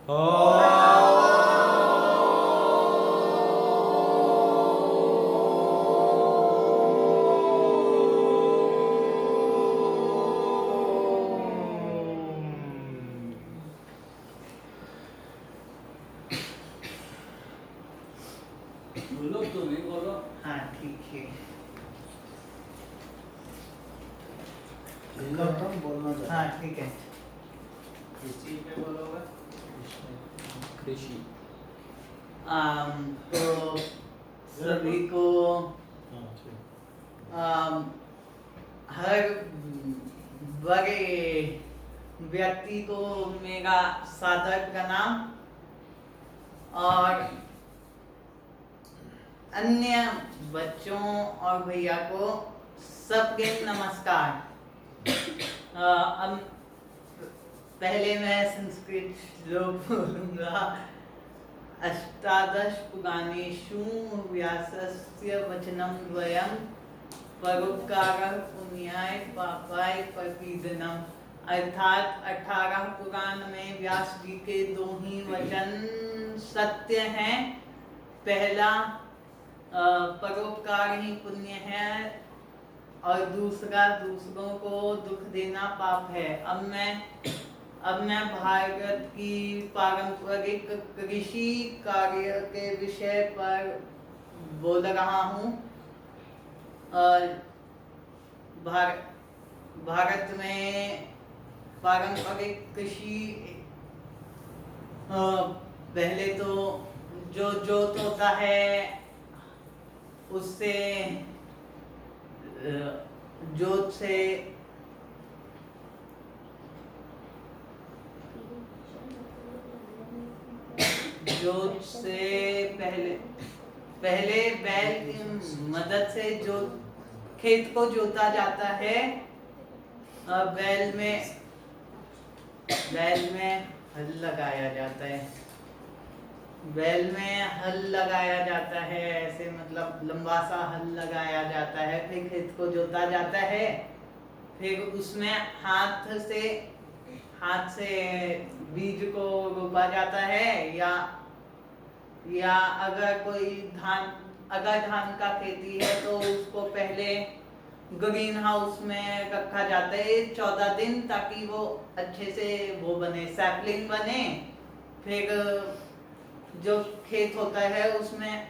बोलो, तुम्हें बोलो। हाँ ठीक है। बोलना चाहता हाँ ठीक है। किस चीज पे बोलोगे? कृषि। तो सभी को हर बड़े व्यक्ति को मेरा सादर प्रणाम और अन्य बच्चों और भैया को सबके नमस्कार। अब पहले मैं संस्कृत श्लोक बोलूंगा। अष्टादश पुराणेषु व्यासस्य वचनं द्वयं परोपकारः पुण्याय पापाय प्रकीर्तनम्। अर्थात 18 पुराण में व्यास जी के दो ही वचन सत्य हैं। पहला परोपकार ही पुण्य है और दूसरा दूसरों को दुख देना पाप है। अब मैं भारत की पारंपरिक कृषि कार्य के विषय पर बोल रहा हूँ। भारत में पारंपरिक कृषि पहले तो जो जोत होता है उससे जोत से पहले बैल की मदद से जो खेत को जोता जाता है। बैल में हल लगाया जाता है। बैल में हल लगाया जाता है, ऐसे मतलब लंबा सा हल लगाया जाता है। फिर खेत को जोता जाता है। फिर उसमें हाथ से बीज को रोपा जाता है या अगर धान का खेती है तो उसको पहले ग्रीन हाउस में रखा जाता है 14 दिन, ताकि वो अच्छे से वो बने, सैपलिंग बने। फिर जो खेत होता है उसमें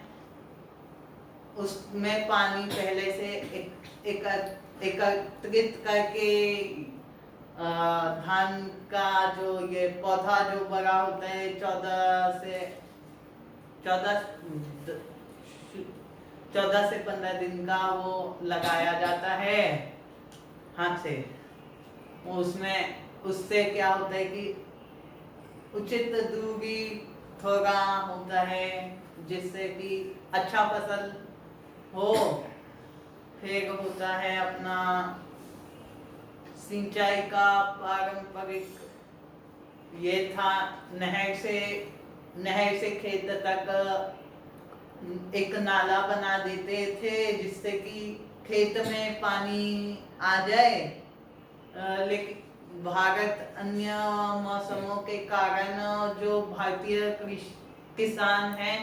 पानी पहले से एकत्रित करके धान का जो ये पौधा जो बड़ा होता है 14 से 15 दिन का वो लगाया जाता है हाथ से। उससे क्या होता है कि उचित दूरी थोड़ा होता है जिससे कि अच्छा फसल हो। फिर होता है अपना सिंचाई का पारंपरिक, ये था नहर से खेत तक एक नाला बना देते थे जिससे कि खेत में पानी आ जाए। लेकिन भारत अन्य मौसमों के कारण जो भारतीय किसान हैं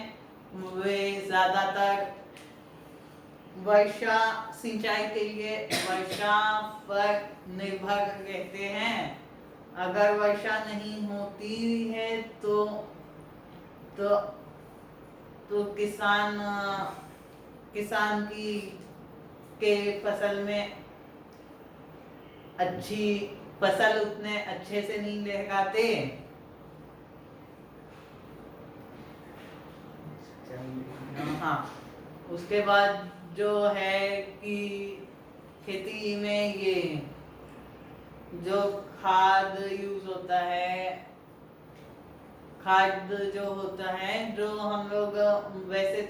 वे ज्यादातर वर्षा सिंचाई के लिए वर्षा पर निर्भर रहते हैं। अगर वर्षा नहीं होती है तो किसान के फसल में अच्छी फसल उतने अच्छे से नहीं लगाते। हाँ, उसके बाद जो है कि खेती में ये जो खाद यूज होता है, खाद जो होता है जो हम लोग वैसे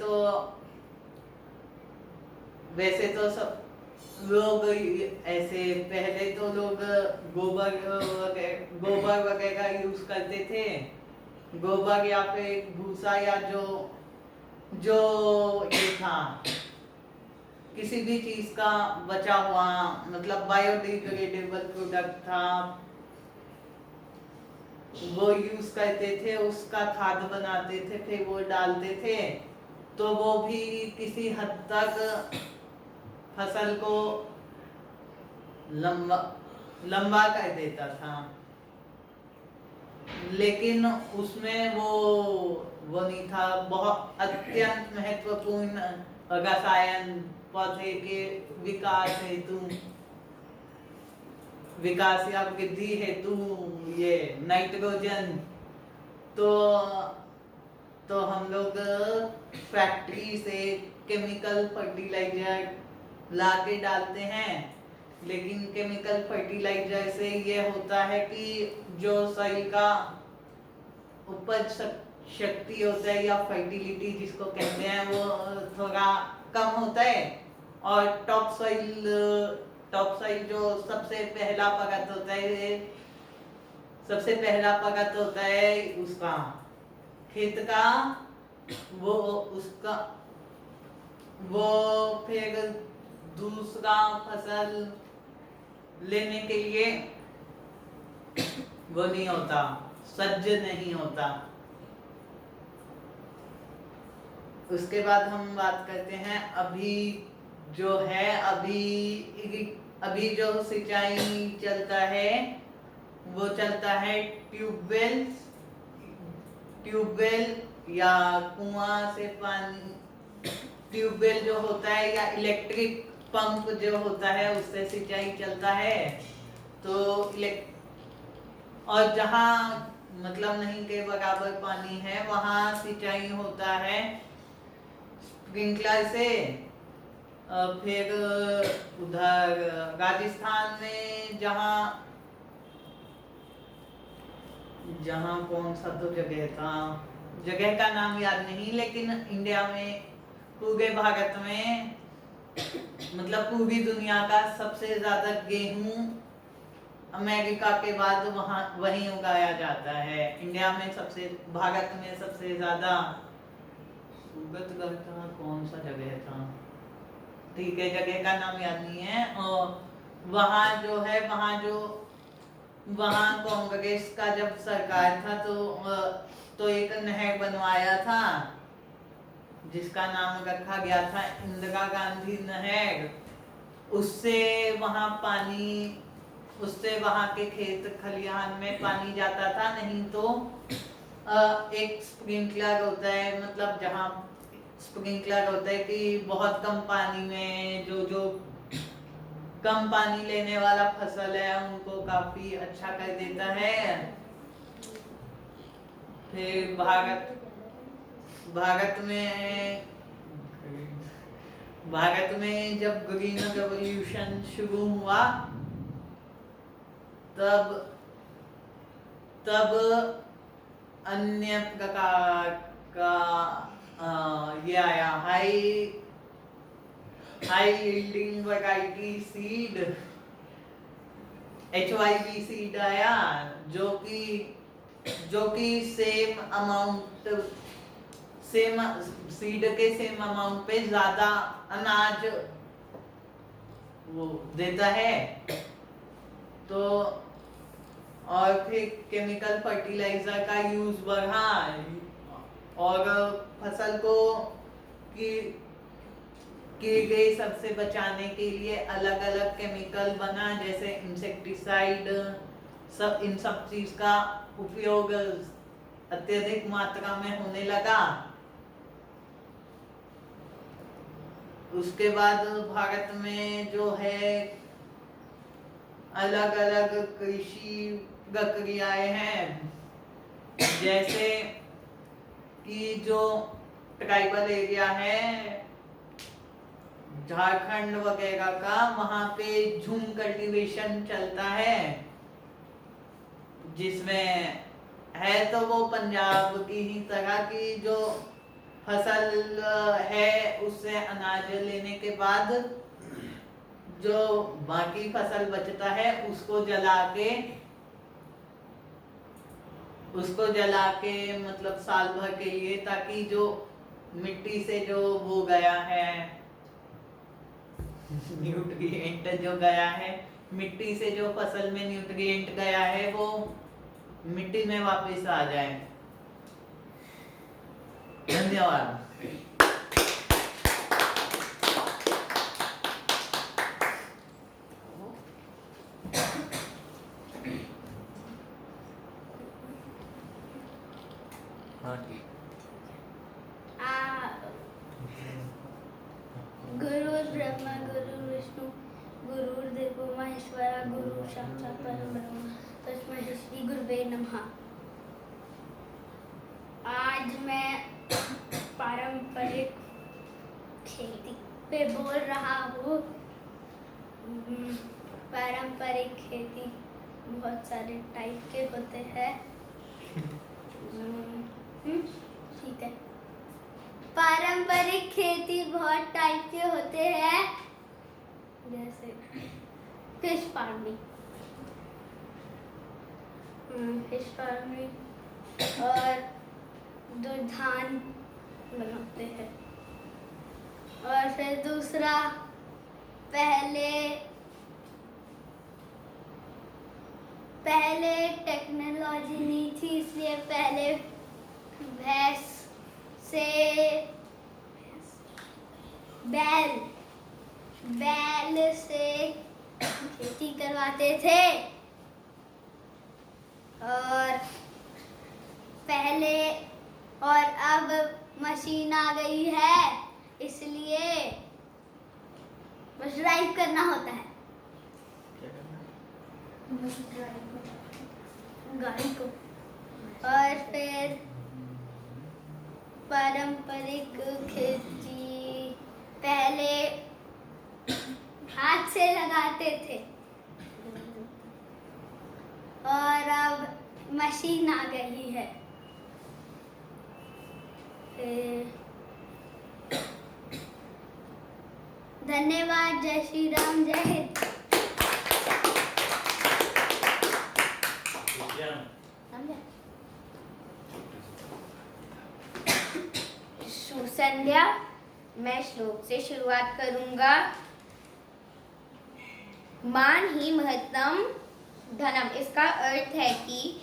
तो सब लोग ऐसे पहले तो लोग गोबर वगैरह यूज करते थे। गोबर या फिर भूसा या जो ये था किसी भी चीज का बचा हुआ, मतलब बायोडिग्रेडेबल प्रोडक्ट था। वो यूज करते थे, उसका खाद बनाते थे, फिर वो डालते थे, तो वो भी किसी हद तक फसल को लंबा लंबा कर देता था। लेकिन उसमें वो नहीं था। बहुत अत्यंत महत्वपूर्ण रसायन पौधे के विकास या वृद्धि हेतु ये नाइट्रोजन, तो हम लोग फैक्ट्री से केमिकल फर्टिलाइजर ला के डालते हैं। लेकिन केमिकल फर्टिलाइजर से ये होता है कि जो सॉइल का उपज शक्ति होता है या फर्टिलिटी जिसको कहते हैं वो थोड़ा कम होता है। और टॉप सॉइल जो सबसे पहला परत होता है उसका खेत का, वो फिर दूसरा फसल लेने के लिए वो नहीं होता, सज्ज नहीं होता। उसके बाद हम बात करते हैं अभी जो सिंचाई चलता है वो चलता है ट्यूबवेल या कुआं से पानी। ट्यूबवेल जो होता है या इलेक्ट्रिक पंप जो होता है उससे सिंचाई चलता है। तो और जहाँ मतलब नहीं के बराबर पानी है वहाँ सिंचाई होता है स्प्रिंकलर से। फिर उधर राजस्थान में जहाँ कौन सा तो जगह का नाम याद नहीं, लेकिन इंडिया में पूरे भारत में मतलब पूरी दुनिया का सबसे ज्यादा गेहूं अमेरिका के बाद वहीं उगाया जाता है। भारत में सबसे ज्यादा कौन सा जगह था, ठीक है जगह का नाम याद नहीं है। और वहाँ कांग्रेस का जब सरकार था तो एक नहर बनवाया था जिसका नाम रखा गया था इंदिरा गांधी नहर। उससे वहाँ के खेत खलिहान में पानी जाता था। नहीं तो एक स्प्रिंकलर होता है, मतलब जहाँ स्प्रिंकलर होता है कि बहुत कम पानी में जो कम पानी लेने वाला फसल है उनको काफी अच्छा कर देता है। फिर भारत में जब ग्रीन रेवोल्यूशन शुरू हुआ तब अन्य प्रकार का ये आया high yielding variety seed HYV seed आया जो कि सेम सीड के सेम अमाउंट पे ज्यादा अनाज वो देता है। तो और फिर केमिकल फर्टिलाइजर का यूज बढ़ा और फसल को की गई सबसे बचाने के लिए अलग अलग केमिकल बना, जैसे इंसेक्टिसाइड। इन सब चीज का उपयोग अत्यधिक मात्रा में होने लगा। उसके बाद भारत में जो है अलग अलग कृषि प्रक्रियाएं हैं, जैसे कि जो ट्राइबल एरिया है झारखंड वगैरह का, वहां पे झूम कल्टीवेशन चलता है, जिसमें है तो वो पंजाब की ही तरह की जो फसल है उससे अनाज लेने के बाद जो बाकी फसल बचता है उसको जला के मतलब साल भर के लिए, ताकि जो मिट्टी से जो वो गया है न्यूट्रिएंट जो गया है, मिट्टी से जो फसल में न्यूट्रिएंट गया है वो मिट्टी में वापस आ जाए। धन्यवाद। हाँ ठीक। गुरु ब्रह्मा गुरु विष्णु गुरुर्देवो महेश्वरा गुरु साक्षात् परब्रह्म तस्मै श्री गुरुवे नमः। आज मैं पारंपरिक खेती पे बोल रहा हूँ। पारंपरिक खेती बहुत सारे टाइप के होते हैं। ठीक है। पारंपरिक खेती बहुत टाइप के होते हैं, जैसे फिश फार्मिंग और जो धान बनाते हैं। और फिर दूसरा, पहले टेक्नोलॉजी नहीं थी, इसलिए पहले बैल से खेती करवाते थे। और अब मशीन आ गई है, इसलिए बस ड्राइव करना होता है गाड़ी को। और फिर पारंपरिक खेती पहले हाथ से लगाते थे और अब मशीन आ गई है। धन्यवाद। जय श्री राम। जय हिंद। शुभ संध्या। मैं श्लोक से शुरुआत करूंगा। मान ही महत्तम धनम। इसका अर्थ है कि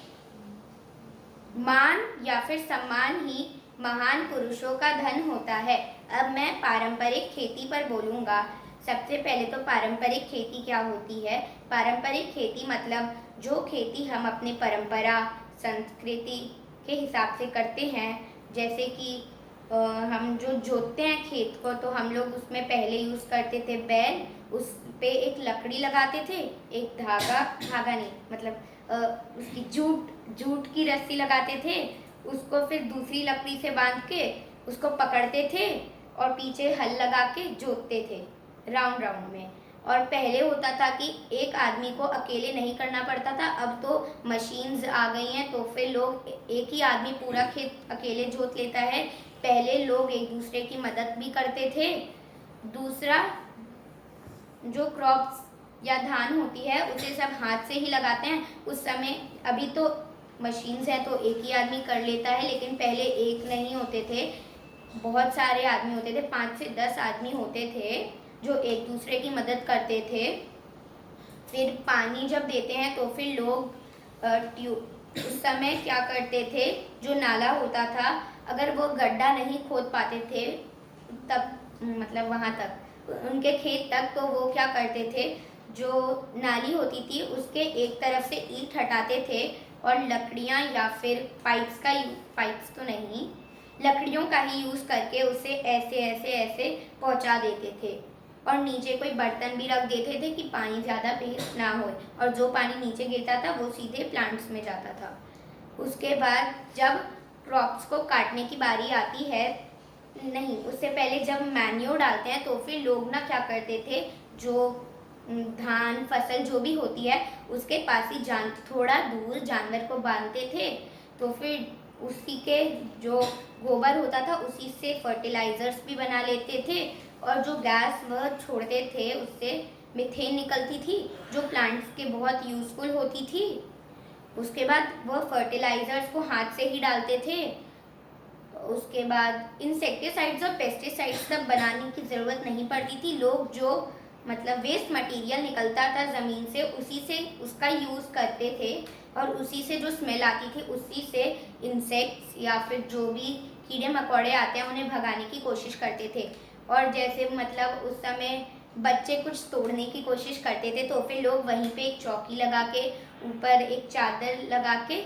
मान या फिर सम्मान ही महान पुरुषों का धन होता है। अब मैं पारंपरिक खेती पर बोलूँगा। सबसे पहले तो पारंपरिक खेती क्या होती है। पारंपरिक खेती मतलब जो खेती हम अपने परंपरा संस्कृति के हिसाब से करते हैं। जैसे कि हम जो जोतते हैं खेत को, तो हम लोग उसमें पहले यूज़ करते थे बैल। उस पे एक लकड़ी लगाते थे, एक धागा नहीं मतलब उसकी जूट की रस्सी लगाते थे। उसको फिर दूसरी लकड़ी से बांध के उसको पकड़ते थे और पीछे हल लगा के जोतते थे राउंड में। और पहले होता था कि एक आदमी को अकेले नहीं करना पड़ता था। अब तो मशीन्स आ गई हैं, तो फिर लोग एक ही आदमी पूरा खेत अकेले जोत लेता है। पहले लोग एक दूसरे की मदद भी करते थे। दूसरा, जो क्रॉप्स या धान होती है उसे सब हाथ से ही लगाते हैं उस समय। अभी तो मशीन्स हैं तो एक ही आदमी कर लेता है, लेकिन पहले एक नहीं होते थे, बहुत सारे आदमी होते थे। 5 से 10 आदमी होते थे जो एक दूसरे की मदद करते थे। फिर पानी जब देते हैं तो फिर लोग उस समय क्या करते थे, जो नाला होता था अगर वो गड्ढा नहीं खोद पाते थे तब मतलब वहाँ तक उनके खेत तक, तो वो क्या करते थे, जो नाली होती थी उसके एक तरफ से ईंट हटाते थे और लकड़ियाँ या फिर पाइप्स तो नहीं, लकड़ियों का ही यूज़ करके उसे ऐसे पहुँचा देते थे। और नीचे कोई बर्तन भी रख देते थे कि पानी ज़्यादा वेस्ट ना हो, और जो पानी नीचे गिरता था वो सीधे प्लांट्स में जाता था। उसके बाद जब क्रॉप्स को काटने की बारी आती है, नहीं उससे पहले जब मैन्योर डालते हैं, तो फिर लोग ना क्या करते थे, जो धान फसल जो भी होती है उसके पास ही थोड़ा दूर जानवर को बांधते थे। तो फिर उसी के जो गोबर होता था उसी से फर्टिलाइजर्स भी बना लेते थे। और जो गैस वह छोड़ते थे उससे मीथेन निकलती थी, जो प्लांट्स के बहुत यूज़फुल होती थी। उसके बाद वह फर्टिलाइजर्स को हाथ से ही डालते थे। उसके बाद इंसेक्टिसाइड्स और पेस्टिसाइड्स तब बनाने की ज़रूरत नहीं पड़ती थी। लोग जो मतलब वेस्ट मटेरियल निकलता था ज़मीन से, उसी से उसका यूज़ करते थे और उसी से जो स्मेल आती थी उसी से इंसेक्ट्स या फिर जो भी कीड़े मकोड़े आते हैं उन्हें भगाने की कोशिश करते थे। और जैसे मतलब उस समय बच्चे कुछ तोड़ने की कोशिश करते थे तो फिर लोग वहीं पे एक चौकी लगा के ऊपर एक चादर लगा के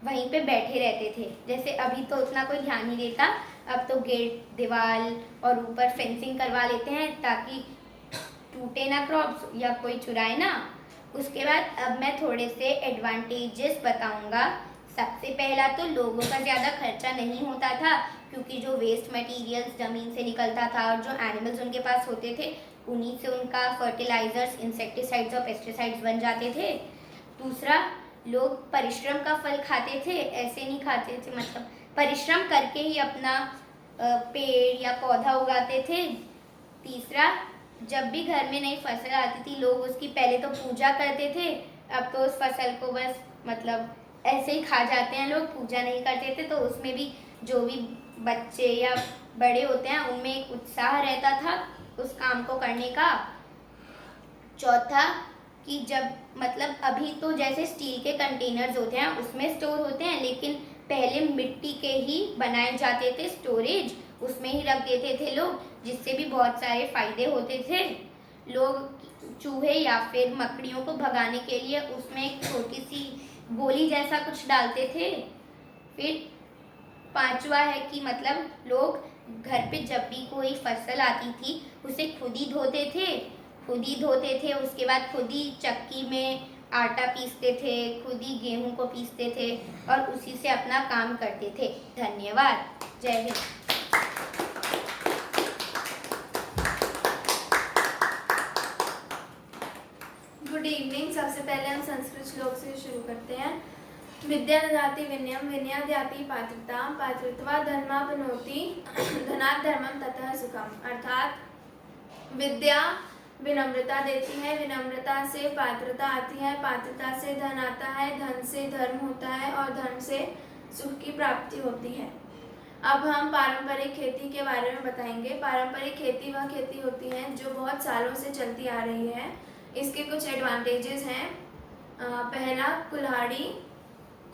वहीं पे बैठे रहते थे। जैसे अभी तो उतना कोई ध्यान नहीं देता, अब तो गेट दीवार और ऊपर फेंसिंग करवा लेते हैं ताकि टूटे ना क्रॉप्स या कोई चुराए ना। उसके बाद अब मैं थोड़े से एडवांटेजेस बताऊंगा। सबसे पहला तो लोगों का ज़्यादा खर्चा नहीं होता था क्योंकि जो वेस्ट मटेरियल्स ज़मीन से निकलता था और जो एनिमल्स उनके पास होते थे उन्हीं से उनका फर्टिलाइजर्स, इंसेक्टिसाइड्स और पेस्टिसाइड्स बन जाते थे। दूसरा, लोग परिश्रम का फल खाते थे, ऐसे नहीं खाते थे, मतलब परिश्रम करके ही अपना पेड़ या पौधा उगाते थे। तीसरा, जब भी घर में नई फसल आती थी लोग उसकी पहले तो पूजा करते थे, अब तो उस फसल को बस मतलब ऐसे ही खा जाते हैं लोग, पूजा नहीं करते थे। तो उसमें भी जो भी बच्चे या बड़े होते हैं उनमें एक उत्साह रहता था उस काम को करने का। चौथा, कि जब मतलब अभी तो जैसे स्टील के कंटेनर्स होते हैं उसमें स्टोर होते हैं, लेकिन पहले मिट्टी के ही बनाए जाते थे स्टोरेज, उसमें ही रख देते थे लोग, जिससे भी बहुत सारे फायदे होते थे। लोग चूहे या फिर मकड़ियों को भगाने के लिए उसमें एक छोटी सी गोली जैसा कुछ डालते थे। फिर पांचवा है कि मतलब लोग घर पे जब भी कोई फसल आती थी उसे खुद ही धोते थे, उसके बाद खुद ही चक्की में आटा पीसते थे, खुद ही गेहूं को पीसते थे और उसी से अपना काम करते थे। धन्यवाद। जय हिंद। Good evening. सबसे पहले हम संस्कृत श्लोक से शुरू करते हैं। विद्या ददाति विनयम, विनया दयाति पात्रता, पात्रत्वा धर्मापनोति, धनात् धर्मम ततः सुखम। अर्थात विद्या विनम्रता देती है, विनम्रता से पात्रता आती है, पात्रता से धन आता है, धन से धर्म होता है और धर्म से सुख की प्राप्ति होती है। अब हम पारंपरिक खेती के बारे में बताएंगे। पारंपरिक खेती वह खेती होती है जो बहुत सालों से चलती आ रही है। इसके कुछ एडवांटेजेस हैं। पहला, कुल्हाड़ी,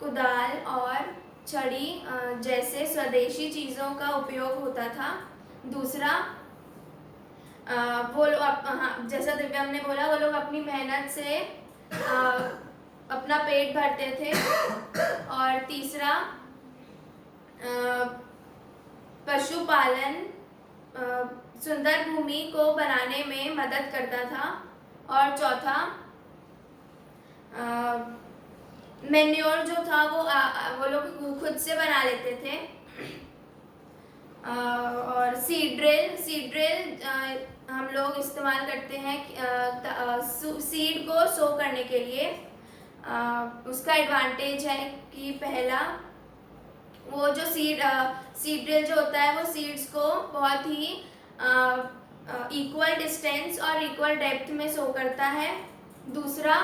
कुदाल और छड़ी जैसे स्वदेशी चीज़ों का उपयोग होता था। दूसरा, वो लोग जैसा दिव्यम ने बोला, वो लोग अपनी मेहनत से अपना पेट भरते थे। और तीसरा, पशुपालन सुंदर भूमि को बनाने में मदद करता था। और चौथा, मैन्योर जो था वो लोग खुद से बना लेते थे। और सीड ड्रिल हम लोग इस्तेमाल करते हैं सीड को सो करने के लिए। उसका एडवांटेज है कि पहला, वो जो सीड ड्रिल जो होता है वो सीड्स को बहुत ही इक्वल डिस्टेंस और इक्वल डेप्थ में सो करता है। दूसरा,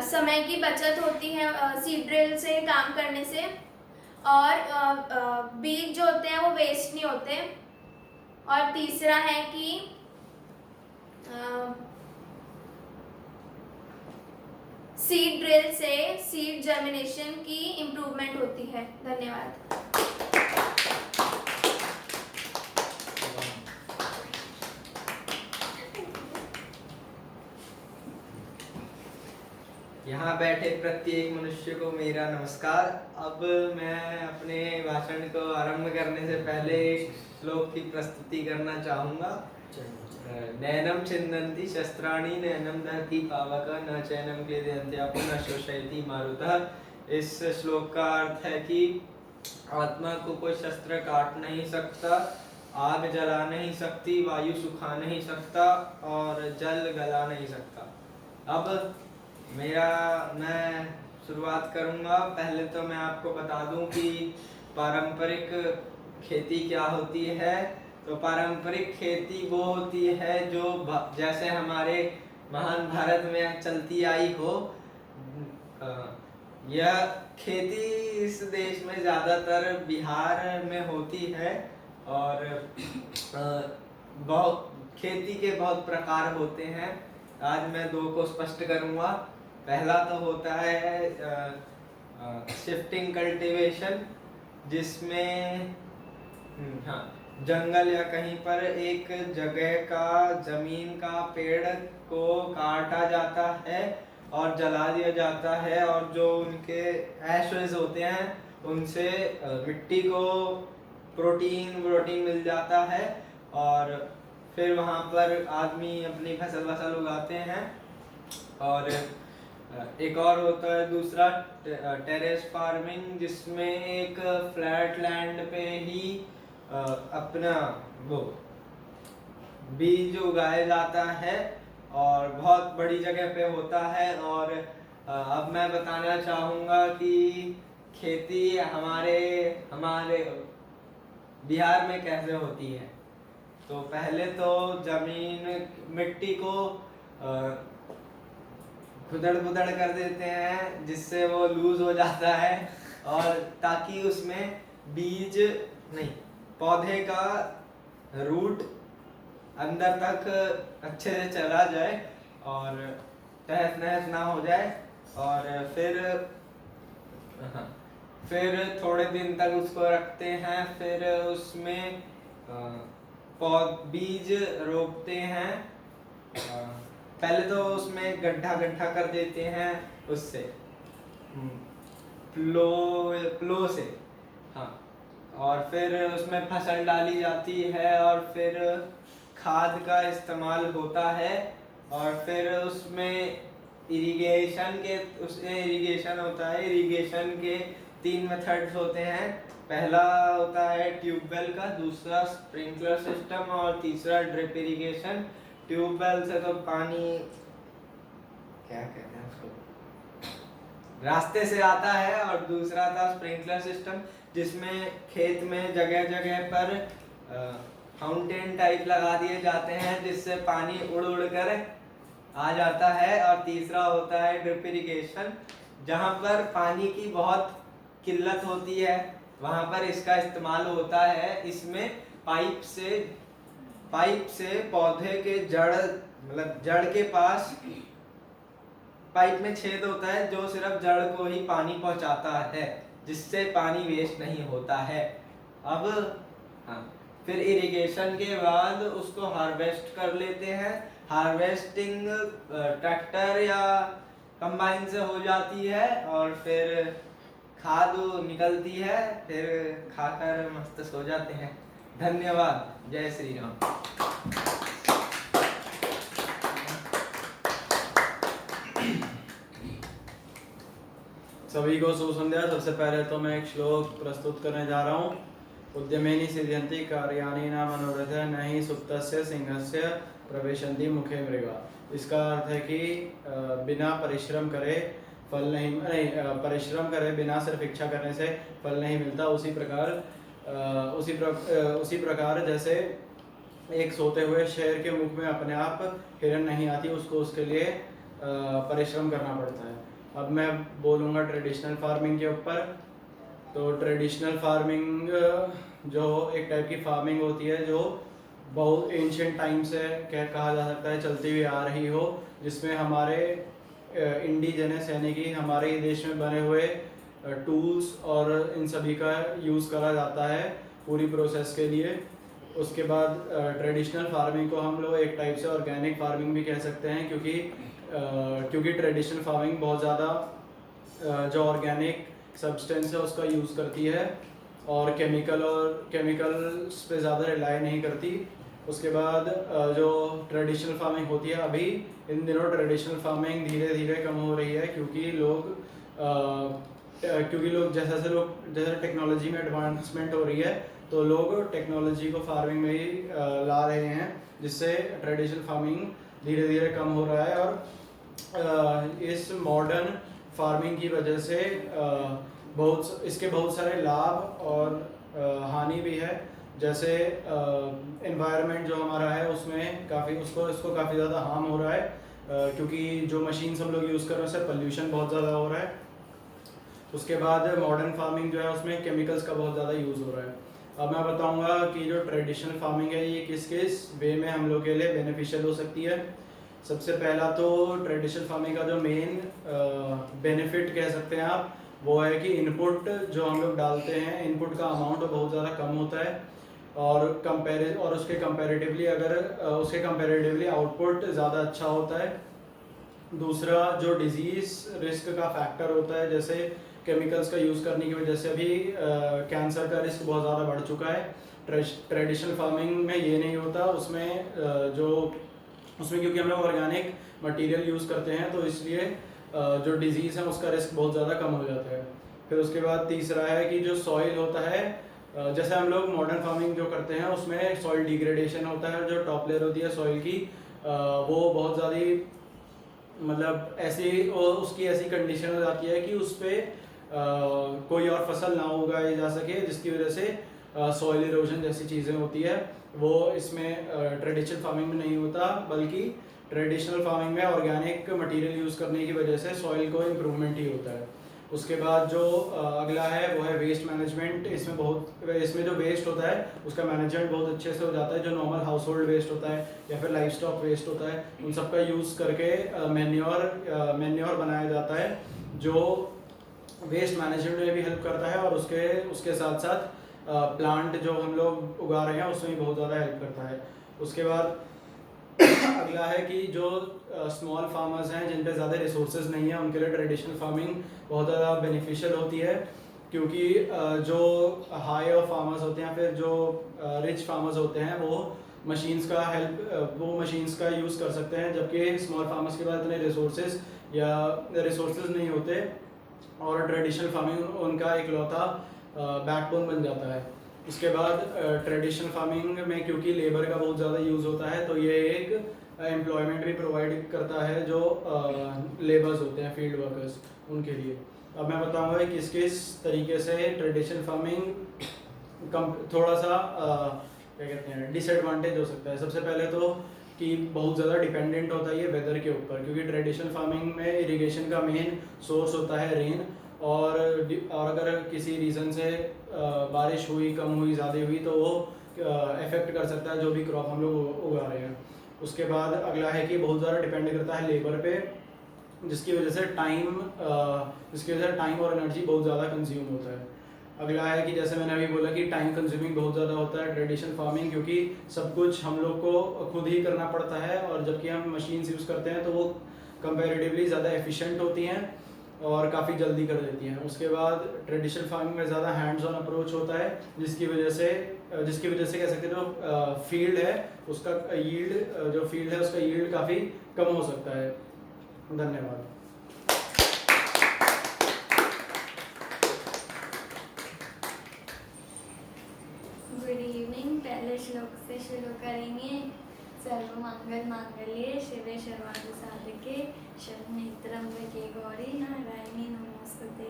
समय की बचत होती है सीड ड्रिल से काम करने से। और बीज जो होते हैं वो वेस्ट नहीं होते। और तीसरा है कि सीड ड्रिल से सीड जर्मिनेशन की इम्प्रूवमेंट होती है। धन्यवाद। यहाँ बैठे प्रत्येक मनुष्य को मेरा नमस्कार। अब मैं अपने भाषण को आरंभ करने से पहले एक श्लोक की प्रस्तुति करना चाहूँगा। नैनम छिन्दन्ति शस्त्राणि नैनम दहति पावक न चैनम क्लेदयन्ति अपो न शोषयति मारुतः। इस श्लोक का अर्थ है कि आत्मा को कोई शस्त्र काट नहीं सकता, आग जला नहीं सकती, वायु सुखा नहीं सकता और जल गला नहीं सकता। अब मैं शुरुआत करूंगा। पहले तो मैं आपको बता दूं कि पारंपरिक खेती क्या होती है? तो पारंपरिक खेती वो होती है जो जैसे हमारे महान भारत में चलती आई हो। यह खेती इस देश में ज़्यादातर बिहार में होती है और बहुत खेती के बहुत प्रकार होते हैं। आज मैं दो को स्पष्ट करूँगा। पहला तो होता है शिफ्टिंग कल्टीवेशन, जिसमें जंगल या कहीं पर एक जगह का जमीन का पेड़ को काटा जाता है और जला दिया जाता है और जो उनके एशेज होते हैं उनसे मिट्टी को प्रोटीन मिल जाता है और फिर वहाँ पर आदमी अपनी फसल उगाते हैं। और एक और होता है दूसरा टेरेस फार्मिंग, जिसमें एक फ्लैट लैंड पे ही अपना वो बीज उगाया जाता है और बहुत बड़ी जगह पे होता है। और अब मैं बताना चाहूँगा कि खेती हमारे बिहार में कैसे होती है। तो पहले तो मिट्टी को खुदड़ कर देते हैं जिससे वो लूज हो जाता है और ताकि उसमें पौधे का रूट अंदर तक अच्छे से चला जाए और तहस नहस ना हो जाए। और फिर थोड़े दिन तक उसको रखते हैं, फिर उसमें बीज रोपते हैं। पहले तो उसमें गड्ढा कर देते हैं उससे प्लो से, हाँ, और फिर उसमें फसल डाली जाती है और फिर खाद का इस्तेमाल होता है और फिर उसमें इरिगेशन होता है। इरिगेशन के 3 मेथड्स होते हैं। पहला होता है ट्यूबवेल का, दूसरा स्प्रिंकलर सिस्टम और तीसरा ड्रिप इरिगेशन। ट्यूबवेल से तो पानी क्या कहते हैं उसको, रास्ते से आता है, और दूसरा था स्प्रिंकलर सिस्टम, जिसमें खेत में जगह पर फाउंटेन टाइप लगा दिए जाते हैं जिससे पानी उड़ कर आ जाता है। और तीसरा होता है ड्रिप इरिगेशन, जहाँ पर पानी की बहुत किल्लत होती है वहाँ पर इसका इस्तेमाल होता है। इसमें पाइप से पौधे के जड़ के पास पाइप में छेद होता है जो सिर्फ जड़ को ही पानी पहुँचाता है, जिससे पानी वेस्ट नहीं होता है। अब फिर इरिगेशन के बाद उसको हार्वेस्ट कर लेते हैं। हार्वेस्टिंग ट्रैक्टर या कंबाइन से हो जाती है और फिर खाद निकलती है, फिर खाकर मस्त सो जाते हैं। धन्यवाद। जय श्री राम। सभी को शुभ संध्या। सबसे पहले तो मैं एक श्लोक प्रस्तुत करने जा रहा हूँ। उद्यमेनि सिद्ध्यन्ति कार्याणि न मनोरथ न हि सुप्तस्य सिंहस्य प्रवेशन्ति मुखे मृगा। इसका अर्थ है कि बिना परिश्रम करे फल नहीं परिश्रम करे बिना सिर्फ इच्छा करने से फल नहीं मिलता। उसी प्रकार जैसे एक सोते हुए शेर के मुख में अपने आप हिरन नहीं आती, उसको उसके लिए परिश्रम करना पड़ता है। अब मैं बोलूँगा ट्रेडिशनल फार्मिंग के ऊपर। तो ट्रेडिशनल फार्मिंग जो एक टाइप की फार्मिंग होती है जो बहुत एंशिएंट टाइम से कहा जा सकता है चलती हुई आ रही हो, जिसमें हमारे इंडिजिनस यानी कि हमारे देश में बने हुए टूल्स और इन सभी का यूज़ करा जाता है पूरी प्रोसेस के लिए। उसके बाद ट्रेडिशनल फार्मिंग को हम लोग एक टाइप से ऑर्गेनिक फार्मिंग भी कह सकते हैं, क्योंकि ट्रेडिशनल फार्मिंग बहुत ज़्यादा जो ऑर्गेनिक सब्सटेंस है उसका यूज़ करती है और केमिकल्स पे ज़्यादा रिलाई नहीं करती। उसके बाद जो ट्रेडिशनल फार्मिंग होती है, अभी इन दिनों ट्रेडिशनल फार्मिंग धीरे धीरे कम हो रही है, क्योंकि लोग जैसे टेक्नोलॉजी में एडवांसमेंट हो रही है तो लोग टेक्नोलॉजी को फार्मिंग में ही ला रहे हैं, जिससे ट्रेडिशनल फार्मिंग धीरे धीरे कम हो रहा है। और इस मॉडर्न फार्मिंग की वजह से इसके बहुत सारे लाभ और हानि भी है। जैसे एनवायरनमेंट जो हमारा है उसमें इसको काफ़ी ज़्यादा हार्म हो रहा है, क्योंकि जो मशीन्स हम लोग यूज़ कर रहे हैं उससे पोल्यूशन बहुत ज़्यादा हो रहा है। उसके बाद मॉडर्न फार्मिंग जो है उसमें केमिकल्स का बहुत ज़्यादा यूज़ हो रहा है। अब मैं बताऊंगा कि जो ट्रेडिशनल फार्मिंग है ये किस किस वे में हम लोग के लिए बेनिफिशियल हो सकती है। सबसे पहला तो ट्रेडिशनल फार्मिंग का जो मेन बेनिफिट कह सकते हैं आप, वो है कि इनपुट जो हम लोग डालते हैं, इनपुट का अमाउंट बहुत ज़्यादा कम होता है और उसके कंपैरेटिवली आउटपुट ज़्यादा अच्छा होता है। दूसरा जो डिजीज़ रिस्क का फैक्टर होता है, जैसे केमिकल्स का यूज़ करने की वजह से अभी कैंसर का रिस्क बहुत ज़्यादा बढ़ चुका है। ट्रेडिशनल फार्मिंग में ये नहीं होता, उसमें क्योंकि हम लोग ऑर्गेनिक मटेरियल यूज़ करते हैं तो इसलिए जो डिजीज़ है उसका रिस्क बहुत ज़्यादा कम हो जाता है। फिर उसके बाद तीसरा है कि जो सॉइल होता है, जैसे हम लोग मॉडर्न फार्मिंग जो करते हैं उसमें सॉइल डिग्रेडेशन होता है, जो टॉप लेयर होती है सॉइल की वो बहुत ज़्यादा मतलब उसकी ऐसी कंडीशन हो जाती है कि उस पर कोई और फसल ना उगाई जा सके, जिसकी वजह से सॉइल इरोजन जैसी चीज़ें होती है वो इसमें ट्रेडिशनल फार्मिंग में नहीं होता, बल्कि ट्रेडिशनल फार्मिंग में ऑर्गेनिक मटेरियल यूज़ करने की वजह से सॉइल को इम्प्रूवमेंट ही होता है। उसके बाद जो अगला है वो है वेस्ट मैनेजमेंट। इसमें जो वेस्ट होता है उसका मैनेजमेंट बहुत अच्छे से हो जाता है। जो नॉर्मल हाउस होल्ड वेस्ट होता है या फिर लाइफ स्टॉक वेस्ट होता है उन सब का यूज़ करके मैन्योर बनाया जाता है, जो वेस्ट मैनेजमेंट में भी हेल्प करता है और उसके साथ साथ प्लांट जो हम लोग उगा रहे हैं उसमें भी बहुत ज़्यादा हेल्प करता है। उसके बाद अगला है कि जो स्मॉल फार्मर्स हैं जिन पे ज़्यादा रिसोर्सेज नहीं है उनके लिए ट्रेडिशनल फार्मिंग बहुत ज़्यादा बेनिफिशियल होती है, क्योंकि जो हाई ऑफ फार्मर्स होते हैं फिर जो रिच फार्मर्स होते हैं वो मशीन्स का यूज़ कर सकते हैं, जबकि स्मॉल फार्मर्स के पास इतने रिसोर्सेज नहीं होते और ट्रेडिशनल फार्मिंग उनका इकलौता बैकबोन बन जाता है। उसके बाद ट्रेडिशनल फार्मिंग में क्योंकि लेबर का बहुत ज़्यादा यूज़ होता है तो ये एक एम्प्लॉयमेंट भी प्रोवाइड करता है जो लेबर्स होते हैं, फील्ड वर्कर्स, उनके लिए। अब मैं बताऊंगा कि किस किस तरीके से ट्रेडिशनल फार्मिंग थोड़ा सा क्या कहते हैं डिसएडवांटेज हो सकता है। सबसे पहले तो कि बहुत ज़्यादा डिपेंडेंट होता है ये वेदर के ऊपर, क्योंकि ट्रेडिशनल फार्मिंग में इरिगेशन का मेन सोर्स होता है रेन, और अगर किसी रीज़न से बारिश हुई, कम हुई, ज़्यादा हुई तो वो इफ़ेक्ट कर सकता है जो भी क्रॉप हम लोग उगा रहे हैं। उसके बाद अगला है कि बहुत ज़्यादा डिपेंड करता है लेबर पे, जिसकी वजह से टाइम और एनर्जी बहुत ज़्यादा कंज्यूम होता है। अगला है कि जैसे मैंने अभी बोला कि टाइम कंज्यूमिंग बहुत ज़्यादा होता है ट्रेडिशनल फार्मिंग, क्योंकि सब कुछ हम लोग को खुद ही करना पड़ता है, और जबकि हम मशीन्स यूज़ करते हैं तो वो कंपैरेटिवली ज़्यादा एफिशिएंट होती हैं और काफ़ी जल्दी कर देती हैं। उसके बाद ट्रेडिशनल फार्मिंग में ज़्यादा हैंड्स ऑन अप्रोच होता है, जिसकी वजह से कह सकते हैं जो फील्ड है उसका यील्ड काफ़ी कम हो सकता है। धन्यवाद। Good evening. पहले श्लोक से शुरू करेंगे। सर्वमंगल मांगल्ये शिवे सर्वार्थ साधके शरण्ये त्र्यंबके गौरी नारायणी नमोस्तुते।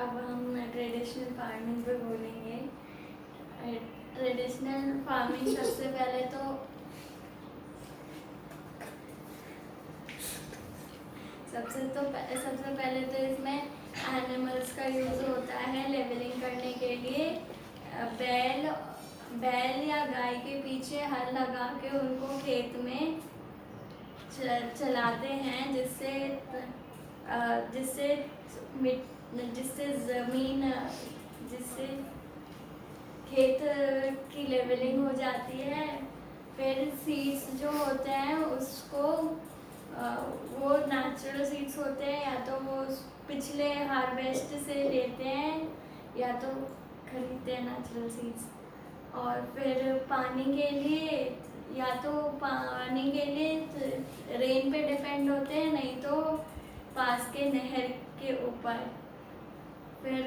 अब हम ट्रेडिशनल फार्मिंग पे बोलेंगे। ट्रेडिशनल फार्मिंग सबसे पहले तो इसमें एनिमल्स का यूज़ होता है लेवलिंग करने के लिए। बैल या गाय के पीछे हल लगा के उनको खेत में चलाते हैं, जिससे खेत की लेवलिंग हो जाती है। फिर सीड्स जो होते हैं उसको वो नेचुरल सीड्स होते हैं, या तो वो पिछले हार्वेस्ट से लेते हैं या तो खरीदते हैं नेचुरल सीड्स। और फिर पानी के लिए रेन पे डिपेंड होते हैं, नहीं तो पास के नहर के ऊपर। फिर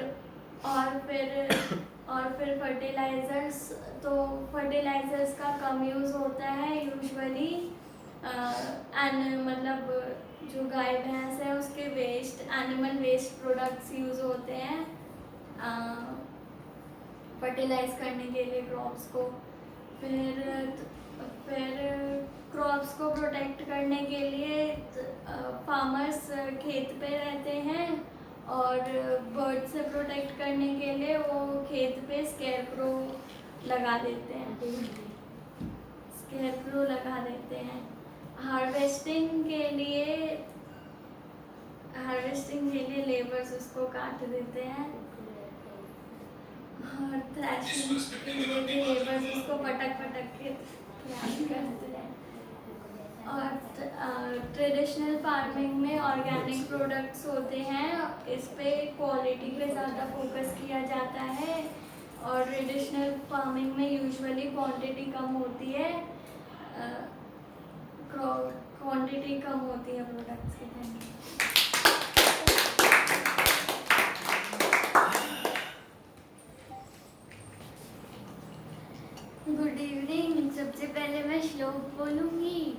फर्टिलाइजर्स का कम यूज़ होता है यूजुअली। मतलब जो गाय भैंस है उसके एनिमल वेस्ट प्रोडक्ट्स यूज़ होते हैं। फर्टिलाइज करने के लिए क्रॉप्स को, फिर क्रॉप्स को प्रोटेक्ट करने के लिए फार्मर्स खेत पे रहते हैं, और बर्ड से प्रोटेक्ट करने के लिए वो खेत पे स्केरक्रो लगा देते हैं। हार्वेस्टिंग के लिए लेबर्स उसको काट देते हैं, और थ्रैशिंग के लिए भी लेबर्स उसको पटक के थ्रैश करते हैं। और ट्रेडिशनल फार्मिंग में ऑर्गेनिक प्रोडक्ट्स होते हैं, इस पे क्वालिटी पे ज़्यादा फोकस किया जाता है, और ट्रेडिशनल फार्मिंग में यूजुअली क्वांटिटी कम होती है, प्रोडक्ट्स की। Good evening. सबसे पहले मैं श्लोक बोलूँगी।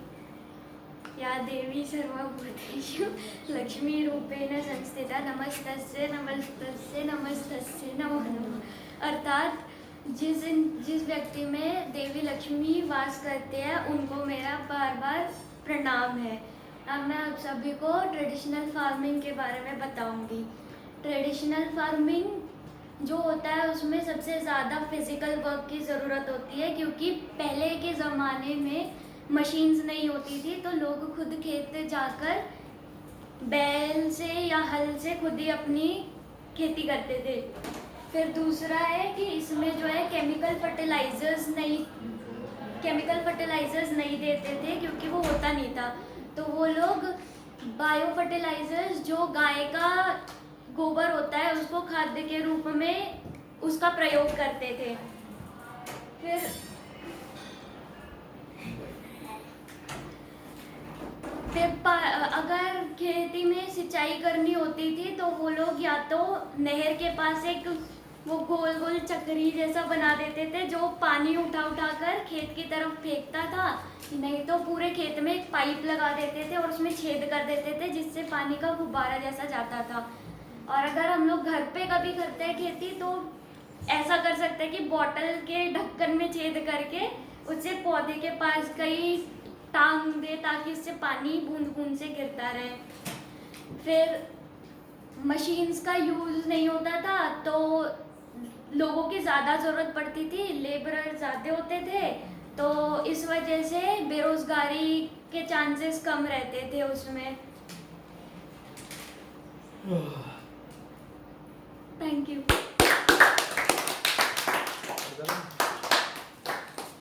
या देवी सर्वभूतेषु लक्ष्मी रूपेण संस्थिता नमस्तस्यै नमस्तस्यै नमस्तस्यै नमो नमः। अर्थात जिस व्यक्ति में देवी लक्ष्मी वास करते हैं उनको मेरा बार बार प्रणाम है। अब मैं आप सभी को ट्रेडिशनल फार्मिंग के बारे में बताऊंगी। ट्रेडिशनल फार्मिंग जो होता है उसमें सबसे ज़्यादा फिजिकल वर्क की ज़रूरत होती है, क्योंकि पहले के ज़माने में मशीन्स नहीं होती थी, तो लोग खुद खेत जाकर बैल से या हल से खुद ही अपनी खेती करते थे। फिर दूसरा है कि इसमें जो है केमिकल फर्टिलाइजर्स नहीं देते थे, क्योंकि वो होता नहीं था, तो वो लोग बायो फर्टिलाइजर्स जो गाय का गोबर होता है उसको खाद्य के रूप में उसका प्रयोग करते थे। फिर अगर खेती में सिंचाई करनी होती थी तो वो लोग या तो नहर के पास एक वो गोल गोल चक्री जैसा बना देते थे जो पानी उठा कर खेत की तरफ फेंकता था, नहीं तो पूरे खेत में एक पाइप लगा देते थे और उसमें छेद कर देते थे जिससे पानी का गुब्बारा जैसा जाता था। और अगर हम लोग घर पे कभी करते हैं खेती तो ऐसा कर सकते हैं कि बॉटल के ढक्कन में छेद करके उससे पौधे के पास कहीं टांग दे ताकि उससे पानी बूंद बूंद से गिरता रहे। फिर मशीन्स का यूज़ नहीं होता था तो लोगों की ज़्यादा ज़रूरत पड़ती थी, लेबरर ज़्यादा होते थे, तो इस वजह से बेरोज़गारी के चांसेस कम रहते थे उसमें। Thank you.